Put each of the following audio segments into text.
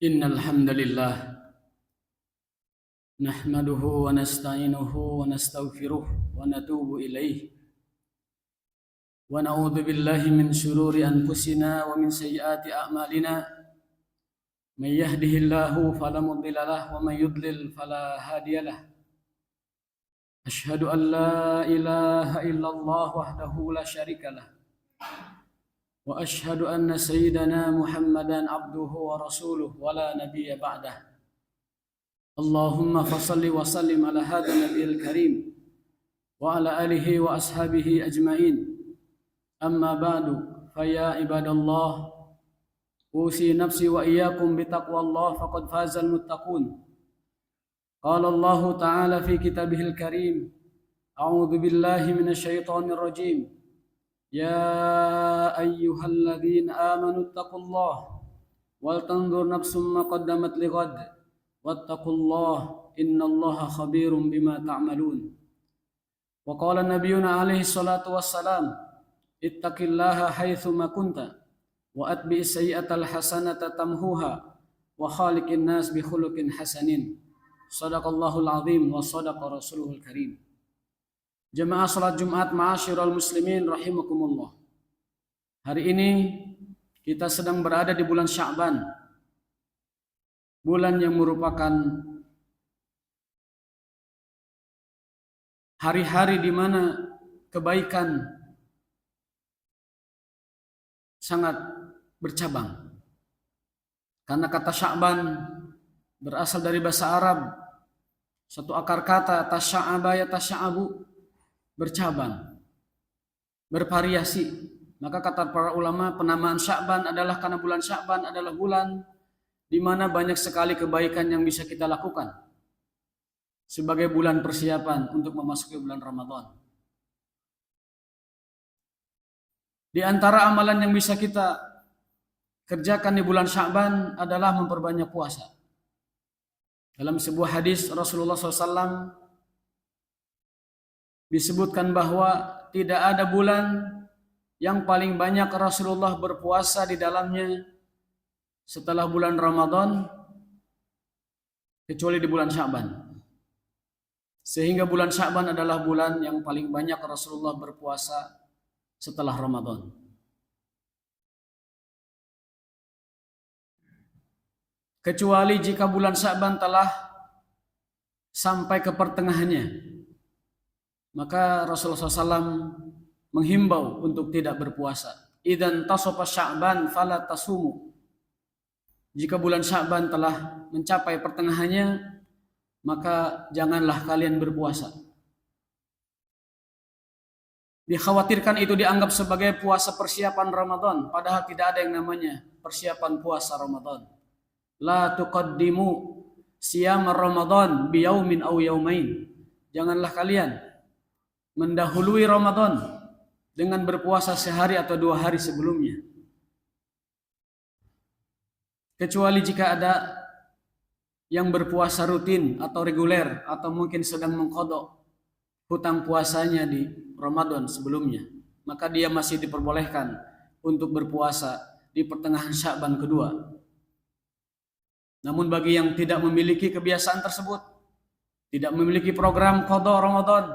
Innal hamdalillah nahmaduhu wa nasta'inuhu wa nastaghfiruh wa natubu ilaih wa na'udzu billahi min shururi anfusina wa min sayyiati a'malina may yahdihillahu fala mudilla lahu wa may yudlil fala hadiyalah. Asyhadu an la ilaha illallah wahdahu la syarikalah wa asyhadu anna sayyidana Muhammadan abduhu wa rasuluh wa la nabiyya ba'dah. Allahumma fasalli wa sallim ala hadha nabiyil karim wa ala alihi wa ashabihi ajma'in. Amma ba'du, faya ibadallah, usi nafsi wa iyyakum bitaqwallah faqad fazal muttaqun. Qala Allah ta'ala fi kitabihil karim, a'udzu billahi minasyaitonir rajim. Ya ayyuhalladzina amanu taqullaha wal tanzur nafsum ma qaddamat lighad wattaqullaha innallaha khabirum bima ta'malun. Wa qala nabiyyuna alaihi salatu wassalam, ittaqillaha haitsu ma kunta wa atbi'is sayyi'atal hasanata tamhuha wa khaliqin nas bi khuluqin hasanin. Shadaqallahul azim wa shadaqa rasuluhul karim. Jemaah salat Jumat ma'asyiral muslimin rahimakumullah. Hari ini kita sedang berada di bulan Sya'ban, bulan yang merupakan hari-hari di mana kebaikan sangat bercabang. Karena kata Sya'ban berasal dari bahasa Arab, satu akar kata tasya'aba ya tasya'abu, bercabang, bervariasi. Maka kata para ulama, penamaan Sya'ban adalah karena bulan Sya'ban adalah bulan di mana banyak sekali kebaikan yang bisa kita lakukan sebagai bulan persiapan untuk memasuki bulan Ramadan. Di antara amalan yang bisa kita kerjakan di bulan Sya'ban adalah memperbanyak puasa. Dalam sebuah hadis Rasulullah SAW disebutkan bahwa tidak ada bulan yang paling banyak Rasulullah berpuasa di dalamnya setelah bulan Ramadan kecuali di bulan Sya'ban. Sehingga bulan Sya'ban adalah bulan yang paling banyak Rasulullah berpuasa setelah Ramadan. Kecuali jika bulan Sya'ban telah sampai ke pertengahannya, maka Rasulullah SAW menghimbau untuk tidak berpuasa. Idzan tasofa Sya'ban fala tasumu. Jika bulan Sya'ban telah mencapai pertengahannya, maka janganlah kalian berpuasa. Dikhawatirkan itu dianggap sebagai puasa persiapan Ramadan, padahal tidak ada yang namanya persiapan puasa Ramadan. La tuqaddimu siyam Ramadan biyaumin aw yaumain. Janganlah kalian mendahului Ramadan dengan berpuasa sehari atau 2 hari sebelumnya. Kecuali jika ada yang berpuasa rutin atau reguler atau mungkin sedang mengqadha hutang puasanya di Ramadan sebelumnya, maka dia masih diperbolehkan untuk berpuasa di pertengahan Sya'ban kedua. Namun bagi yang tidak memiliki kebiasaan tersebut, tidak memiliki program qadha Ramadan,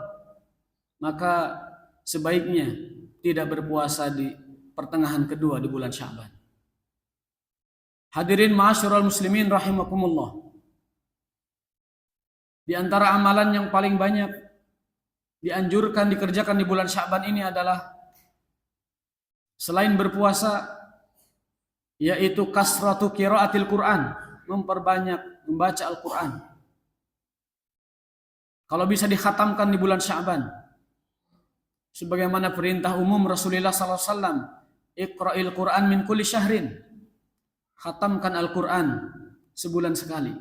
maka sebaiknya tidak berpuasa di pertengahan kedua di bulan Sya'ban. Hadirin ma'asyiral muslimin rahimakumullah. Di antara amalan yang paling banyak dianjurkan dikerjakan di bulan Sya'ban ini adalah selain berpuasa, yaitu kasratu qiraatil Quran, memperbanyak membaca Al-Quran. Kalau bisa dikhatamkan di bulan Sya'ban, sebagaimana perintah umum Rasulullah SAW, Iqra'il Quran min kulli syahrin, khatamkan Al-Quran sebulan sekali.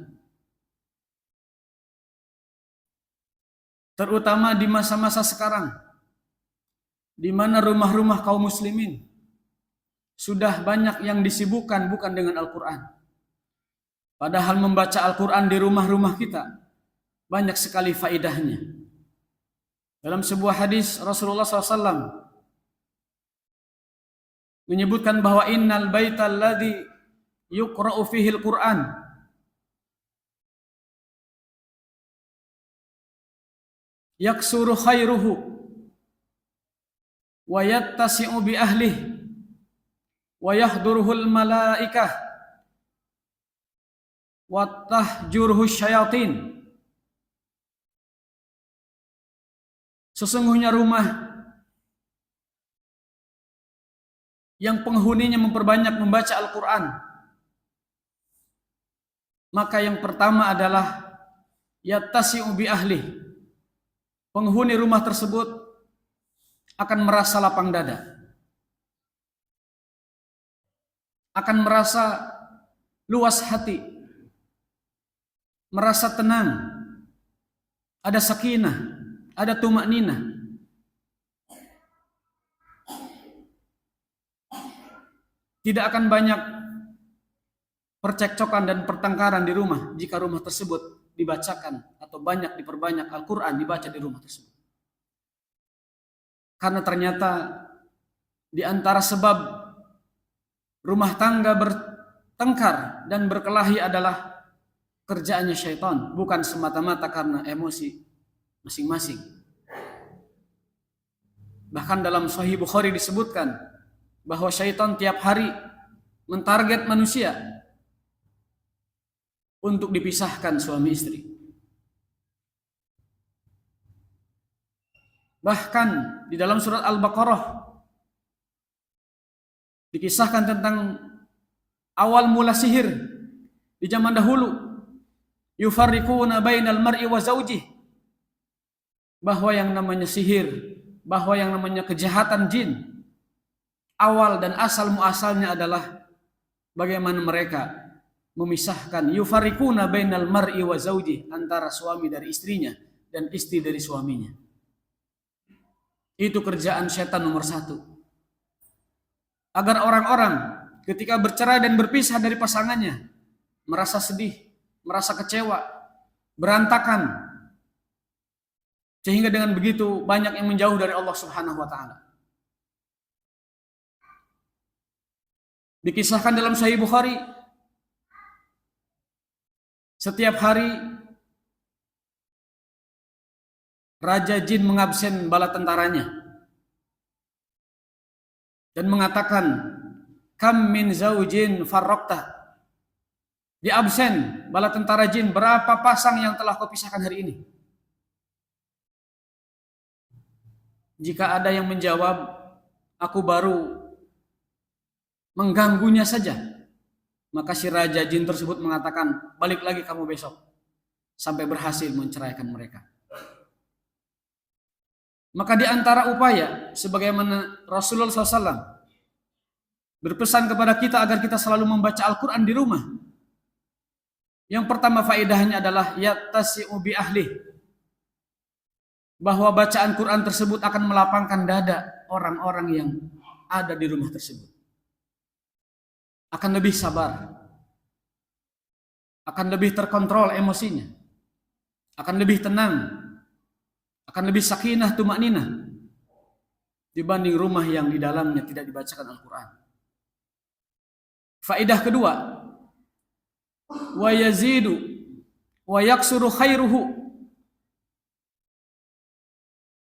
Terutama di masa-masa sekarang, di mana rumah-rumah kaum muslimin sudah banyak yang disibukkan bukan dengan Al-Quran. Padahal membaca Al-Quran di rumah-rumah kita banyak sekali faidahnya. Dalam sebuah hadis Rasulullah SAW menyebutkan bahwa innal baital ladzi yuqra'u fihi al-Qur'an yaksuru khairuhu wa yattasi'u bi ahlihi wa yahduruhul malaikah wa tahjuruhu syayatin. Sesungguhnya rumah yang penghuninya memperbanyak membaca Al-Quran, maka yang pertama adalah yattasi'u bi ahli. Penghuni rumah tersebut akan merasa lapang dada, akan merasa luas hati, merasa tenang, ada sakinah, ada tumakninah. Tidak akan banyak percekcokan dan pertengkaran di rumah jika rumah tersebut dibacakan atau banyak diperbanyak Al-Quran dibaca di rumah tersebut. Karena ternyata di antara sebab rumah tangga bertengkar dan berkelahi adalah kerjaannya syaitan, bukan semata-mata karena emosi masing-masing. Bahkan dalam Sahih Bukhari disebutkan bahwa syaitan tiap hari mentarget manusia untuk dipisahkan suami istri. Bahkan di dalam surat Al-Baqarah dikisahkan tentang awal mula sihir di zaman dahulu, yufarriquna bainal mar'i wa zawjih, bahwa yang namanya sihir, bahwa yang namanya kejahatan jin, awal dan asal muasalnya adalah bagaimana mereka memisahkan, yufarriquna bainal mar'i wa zawjih, antara suami dari istrinya dan istri dari suaminya. Itu kerjaan setan nomor satu, agar orang-orang ketika bercerai dan berpisah dari pasangannya merasa sedih, merasa kecewa, berantakan, sehingga dengan begitu banyak yang menjauh dari Allah Subhanahu wa taala. Dikisahkan dalam Sahih Bukhari, setiap hari raja jin mengabsen bala tentaranya dan mengatakan, kam min zaujin farraqta, diabsen bala tentara jin, berapa pasang yang telah kau pisahkan hari ini? Jika ada yang menjawab, aku baru mengganggunya saja, maka si raja jin tersebut mengatakan, balik lagi kamu besok, sampai berhasil menceraikan mereka. Maka di antara upaya, sebagaimana Rasulullah SAW berpesan kepada kita agar kita selalu membaca Al-Quran di rumah, yang pertama faedahnya adalah yattasi'u bi ahli, bahwa bacaan Quran tersebut akan melapangkan dada orang-orang yang ada di rumah tersebut. Akan lebih sabar, akan lebih terkontrol emosinya, akan lebih tenang, akan lebih sakinah tumakninah dibanding rumah yang di dalamnya tidak dibacakan Al-Quran. Faedah kedua, wa yazidu wa yaksuru khairuhu,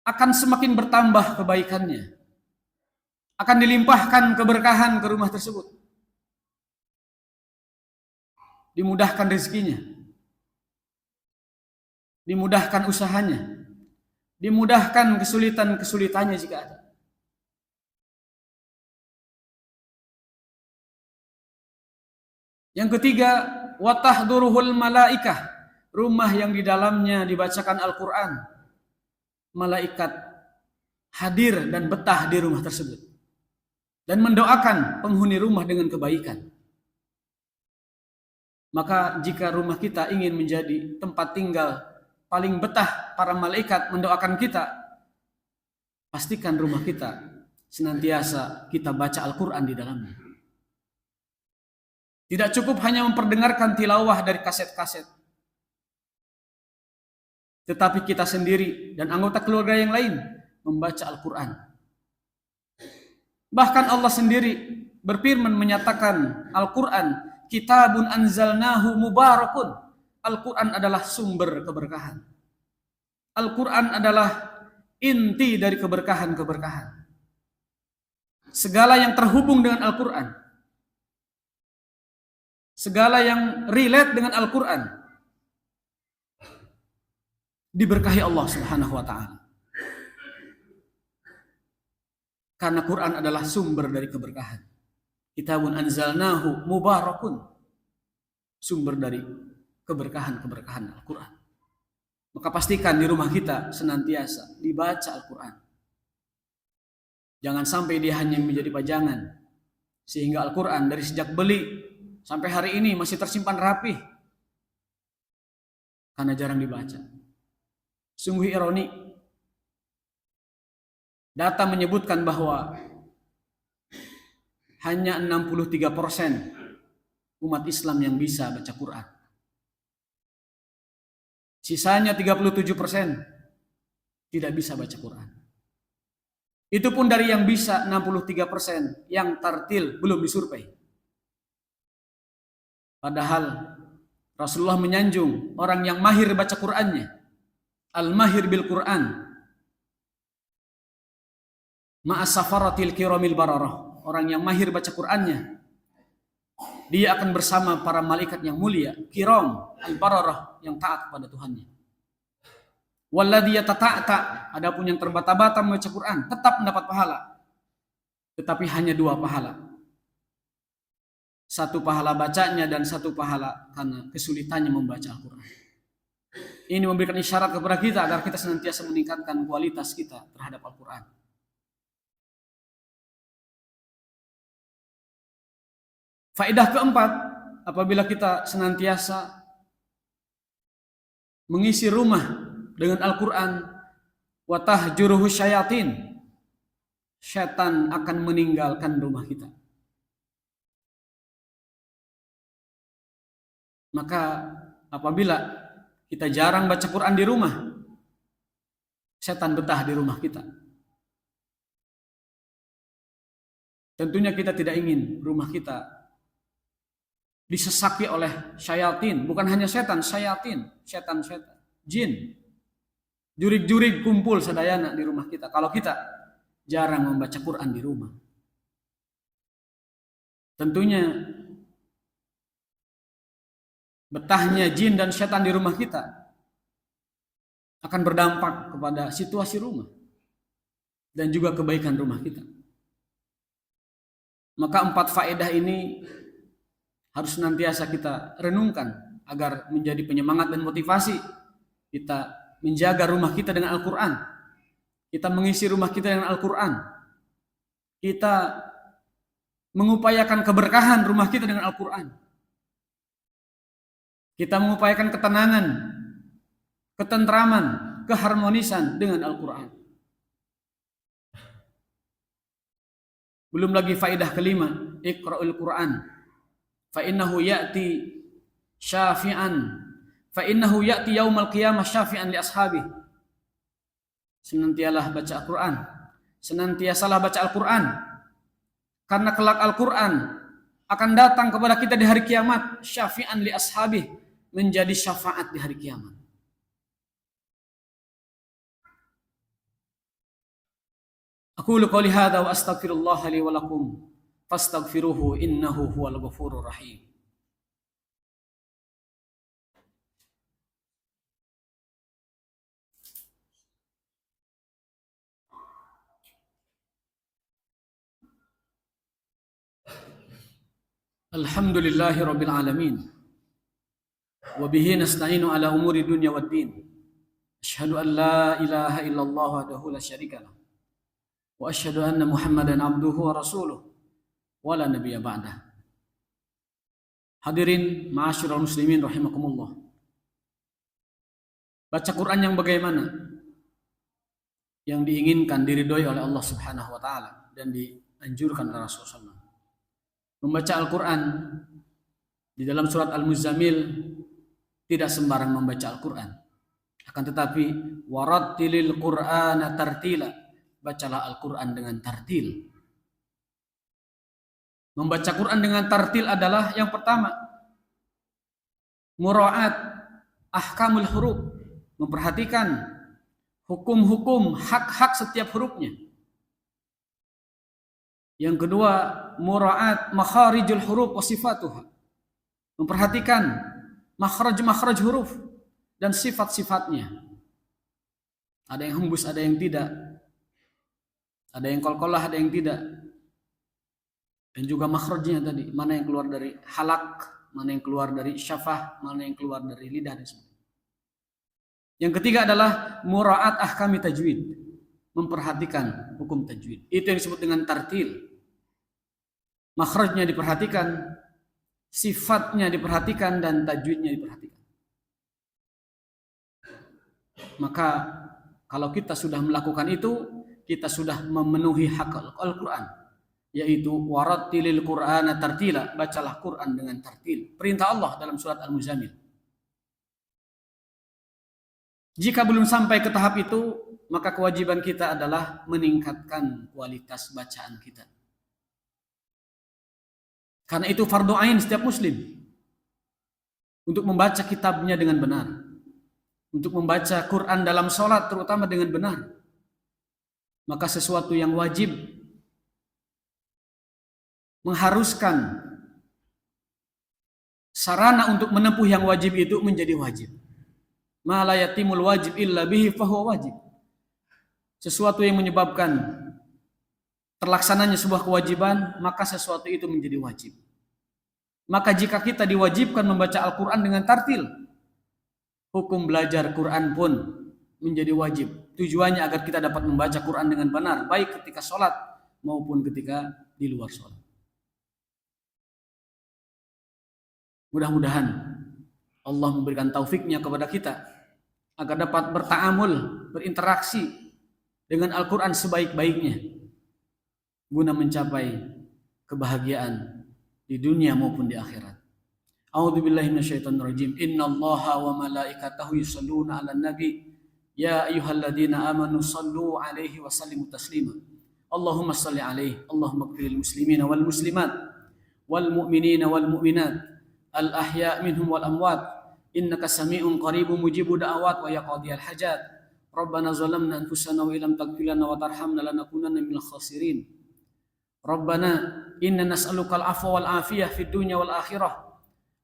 akan semakin bertambah kebaikannya, akan dilimpahkan keberkahan ke rumah tersebut, dimudahkan rezekinya, dimudahkan usahanya, dimudahkan kesulitan-kesulitannya jika ada. Yang ketiga, wa tahduruhul malaikah, rumah yang di dalamnya dibacakan Al-Quran, malaikat hadir dan betah di rumah tersebut dan mendoakan penghuni rumah dengan kebaikan. Maka jika rumah kita ingin menjadi tempat tinggal paling betah para malaikat mendoakan kita, pastikan rumah kita senantiasa kita baca Al-Quran di dalamnya. Tidak cukup hanya memperdengarkan tilawah dari kaset-kaset, tetapi kita sendiri dan anggota keluarga yang lain membaca Al-Quran. Bahkan Allah sendiri berfirman menyatakan Al-Quran, kitabun anzalnahu mubarakun. Al-Quran adalah sumber keberkahan. Al-Quran adalah inti dari keberkahan-keberkahan. Segala yang terhubung dengan Al-Quran, segala yang relate dengan Al-Quran, diberkahi Allah Subhanahu wa ta'ala. Karena Quran adalah sumber dari keberkahan. Kitabun anzalnahu mubarakun. Sumber dari keberkahan-keberkahan Al-Quran. Maka pastikan di rumah kita senantiasa dibaca Al-Quran. Jangan sampai dia hanya menjadi pajangan. Sehingga Al-Quran dari sejak beli sampai hari ini masih tersimpan rapi. Karena jarang dibaca. Sungguh ironi. Data menyebutkan bahwa hanya 63% umat Islam yang bisa baca Quran. Sisanya 37% tidak bisa baca Quran. Itu pun dari yang bisa 63%, yang tartil belum disurvei. Padahal Rasulullah menyanjung orang yang mahir baca Qurannya. Al-mahir bil Quran ma'as-safaratil kiramil bararah. Orang yang mahir baca Qurannya, dia akan bersama para malaikat yang mulia, kiram al-bararah, yang taat kepada Tuhannya. Walladhi yatata'ta, adapun yang terbata-bata membaca Quran tetap mendapat pahala, tetapi hanya 2 pahala. 1 pahala bacanya dan 1 pahala karena kesulitannya membaca Al-Quran. Ini memberikan isyarat kepada kita agar kita senantiasa meningkatkan kualitas kita terhadap Al-Quran. Faedah keempat, apabila kita senantiasa mengisi rumah dengan Al-Quran, wa tahjuruhu syayatin, syaitan akan meninggalkan rumah kita. Maka apabila kita jarang baca Quran di rumah, setan betah di rumah kita. Tentunya kita tidak ingin rumah kita disesaki oleh syayatin. Bukan hanya setan, syayatin, setan-setan, jin, jurig-jurig kumpul sadayana di rumah kita. Kalau kita jarang membaca Quran di rumah, tentunya betahnya jin dan setan di rumah kita akan berdampak kepada situasi rumah dan juga kebaikan rumah kita. Maka 4 faedah ini harus senantiasa kita renungkan agar menjadi penyemangat dan motivasi kita menjaga rumah kita dengan Al-Quran, kita mengisi rumah kita dengan Al-Quran, kita mengupayakan keberkahan rumah kita dengan Al-Quran, kita mengupayakan ketenangan, ketentraman, keharmonisan dengan Al-Quran. Belum lagi faedah kelima, iqra'ul Quran fa innahu ya'ti syafi'an fa innahu ya'ti yaumal qiyamah syafi'an li ashabi. Senantialah baca Al-Quran, senantiasalah baca Al-Quran, karena kelak Al-Quran akan datang kepada kita di hari kiamat, syafi'an li ashabi, menjadi syafaat di hari kiamat. Aqulu qouli hadza wa astaghfirullah li wa lakum fastaghfiruhu innahu huwal ghafurur rahim. Alhamdulillahi rabbil alamin. Wa bihi nasta'inu ala umuri dunya waddin. Asyhadu an la ilaha illallah wahdahu la syarika lah. Wa asyhadu anna Muhammadan abduhu wa rasuluh wa la nabiyya ba'dah. Hadirin ma'asyiral muslimin rahimakumullah. Baca Quran yang bagaimana? Yang diinginkan, diridhoi oleh Allah Subhanahu wa taala dan dianjurkan oleh Rasulullah SAW. Membaca Al-Quran di dalam surat Al-Muzammil tidak sembarang membaca Al-Quran. Akan tetapi warattilil Qur'ana tartila, bacalah Al-Quran dengan tartil. Membaca Quran dengan tartil adalah yang pertama, mura'at ahkamul huruf, memperhatikan hukum-hukum, hak-hak setiap hurufnya. Yang kedua, mura'at makharijul huruf wa sifatuha, memperhatikan makhraj-makhraj huruf dan sifat-sifatnya. Ada yang hembus, ada yang tidak. Ada yang qalqalah, ada yang tidak. Dan juga makhrajnya tadi, mana yang keluar dari halak, mana yang keluar dari syafah, mana yang keluar dari lidah dan sebagainya. Yang ketiga adalah mura'at ahkami tajwid, memperhatikan hukum tajwid. Itu yang disebut dengan tartil. Makhrajnya diperhatikan, sifatnya diperhatikan, dan tajwidnya diperhatikan. Maka kalau kita sudah melakukan itu, kita sudah memenuhi hak Al-Quran, yaitu warattilil Qur'ana tartila, bacalah Quran dengan tartil. Perintah Allah dalam surat Al-Muzammil. Jika belum sampai ke tahap itu, maka kewajiban kita adalah meningkatkan kualitas bacaan kita. Karena itu fardu ain setiap muslim untuk membaca kitabnya dengan benar, untuk membaca Quran dalam sholat terutama dengan benar. Maka sesuatu yang wajib mengharuskan sarana untuk menempuh yang wajib itu menjadi wajib. Ma la yatimul wajib illa bihi fahuwa wajib. Sesuatu yang menyebabkan terlaksananya sebuah kewajiban, maka sesuatu itu menjadi wajib. Maka jika kita diwajibkan membaca Al-Quran dengan tartil, hukum belajar Quran pun menjadi wajib. Tujuannya agar kita dapat membaca Quran dengan benar, baik ketika sholat maupun ketika di luar sholat. Mudah-mudahan Allah memberikan taufiknya kepada kita agar dapat berta'amul, berinteraksi dengan Al-Quran sebaik-baiknya guna mencapai kebahagiaan di dunia maupun di akhirat. A'udzubillahi minasyaitonirrajim. Innallaha wa malaikatahu yusholluna 'alan nabi ya ayyuhalladzina amanu shallu 'alaihi wa sallimu taslima. Allahumma shalli 'alaihi, Allahumma ighfirlil muslimina wal muslimat wal mu'minina wal mu'minat al ahya' minhum wal amwat innaka sami'un qaribun mujibud da'awat wa yaqdiyal hajat. Rabbana zalamna anfusana wa illam taghfir lana wa tarhamna lanakunanna minal khasirin. Rabbana inna nas'alukal afwa wal afiyah fid dunya wal akhirah.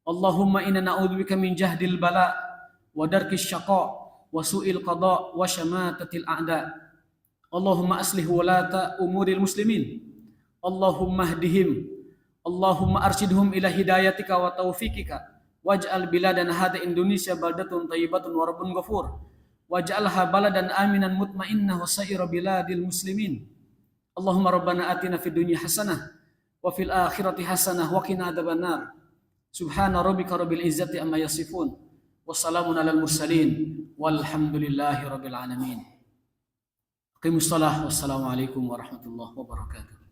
Allahumma inna na'udzubika min jahdil bala wa darkis syaqa wa su'il qada wa syamatatil a'da. Allahumma aslih walata umuril muslimin. Allahumma hdihim. Allahumma arshidhum ila hidayatika wa taufiqika. Waj'al biladana hada Indonesia baldatun thayyibatun wa rabbun ghafur. Waj'alha baladan aminan mutmainnah wa sa'ira biladil muslimin. Allahumma rabbana atina fid dunya hasanah wa fil akhirati hasanah wa qina adzabannar. Subhana rabbika rabbil izzati amma yasifun. Wassalamun alal mursalin walhamdulillahi rabbil alamin. Aqimussalah. Wassalamualaikum warahmatullahi wabarakatuh.